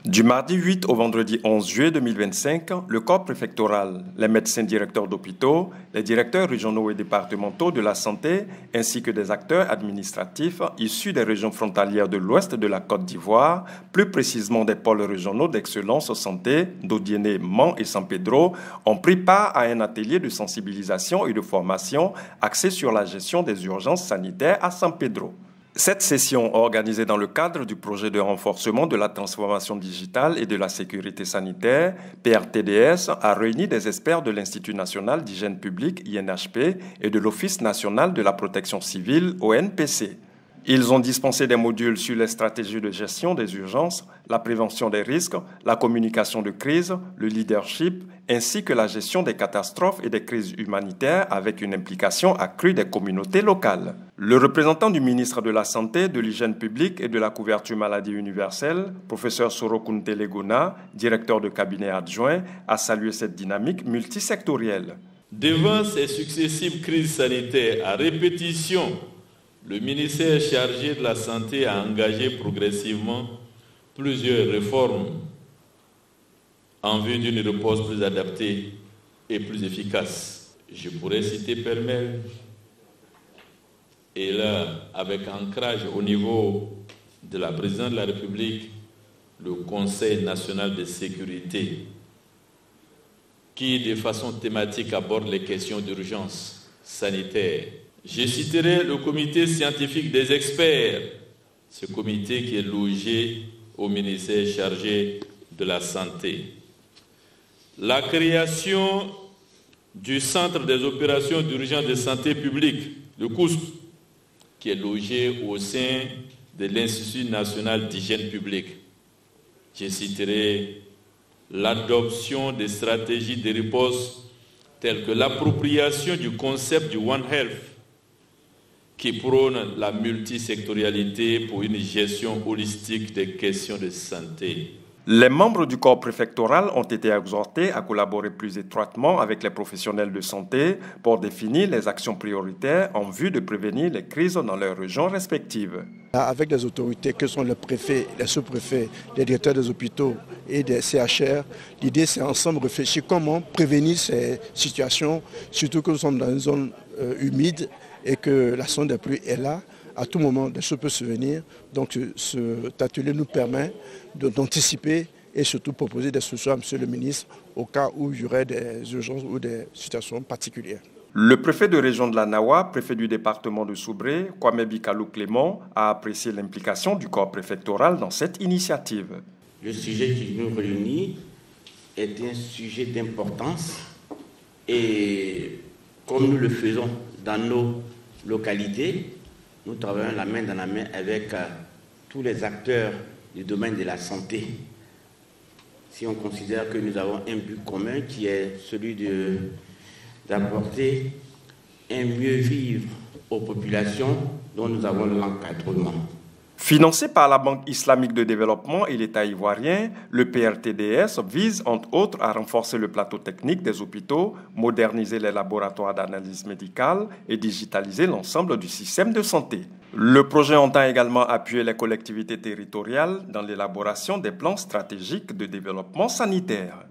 Du mardi 8 au vendredi 11 juillet 2025, le corps préfectoral, les médecins directeurs d'hôpitaux, les directeurs régionaux et départementaux de la santé, ainsi que des acteurs administratifs issus des régions frontalières de l'ouest de la Côte d'Ivoire, plus précisément des pôles régionaux d'excellence santé d'Odiéné, Mans et San Pedro, ont pris part à un atelier de sensibilisation et de formation axé sur la gestion des urgences sanitaires à San Pedro. Cette session, organisée dans le cadre du projet de renforcement de la transformation digitale et de la sécurité sanitaire, PRTDS, a réuni des experts de l'Institut national d'hygiène publique, INHP, et de l'Office national de la protection civile, ONPC. Ils ont dispensé des modules sur les stratégies de gestion des urgences, la prévention des risques, la communication de crise, le leadership, ainsi que la gestion des catastrophes et des crises humanitaires avec une implication accrue des communautés locales. Le représentant du ministre de la Santé, de l'Hygiène publique et de la couverture maladie universelle, professeur Sorokunte Legona, directeur de cabinet adjoint, a salué cette dynamique multisectorielle. Devant ces successives crises sanitaires à répétition, le ministère chargé de la Santé a engagé progressivement plusieurs réformes en vue d'une réponse plus adaptée et plus efficace. Je pourrais citer pêle-mêle, et là, avec ancrage au niveau de la présidente de la République, le Conseil national de sécurité, qui de façon thématique aborde les questions d'urgence sanitaire. Je citerai le comité scientifique des experts, ce comité qui est logé au ministère chargé de la Santé. La création du Centre des opérations d'urgence de santé publique, le COUSP, qui est logé au sein de l'Institut national d'hygiène publique. Je citerai l'adoption des stratégies de riposte telles que l'appropriation du concept du One Health, qui prône la multisectorialité pour une gestion holistique des questions de santé. Les membres du corps préfectoral ont été exhortés à collaborer plus étroitement avec les professionnels de santé pour définir les actions prioritaires en vue de prévenir les crises dans leurs régions respectives. Avec les autorités que sont les préfets, les sous-préfets, les directeurs des hôpitaux et des CHR, l'idée c'est ensemble réfléchir comment prévenir ces situations, surtout que nous sommes dans une zone humide et que la saison des pluies est là. À tout moment, des choses peuvent se venir. Donc cet atelier nous permet d'anticiper et surtout proposer des solutions à M. le ministre au cas où il y aurait des urgences ou des situations particulières. Le préfet de région de la Nawa, préfet du département de Soubré, Kwame Bikalou Clément, a apprécié l'implication du corps préfectoral dans cette initiative. Le sujet qui nous réunit est un sujet d'importance et comme nous le faisons dans nos localités, nous travaillons la main dans la main avec tous les acteurs du domaine de la santé. Si on considère que nous avons un but commun qui est celui d'apporter un mieux vivre aux populations dont nous avons l'encadrement. Financé par la Banque islamique de développement et l'État ivoirien, le PRTDS vise entre autres à renforcer le plateau technique des hôpitaux, moderniser les laboratoires d'analyse médicale et digitaliser l'ensemble du système de santé. Le projet entend également appuyer les collectivités territoriales dans l'élaboration des plans stratégiques de développement sanitaire.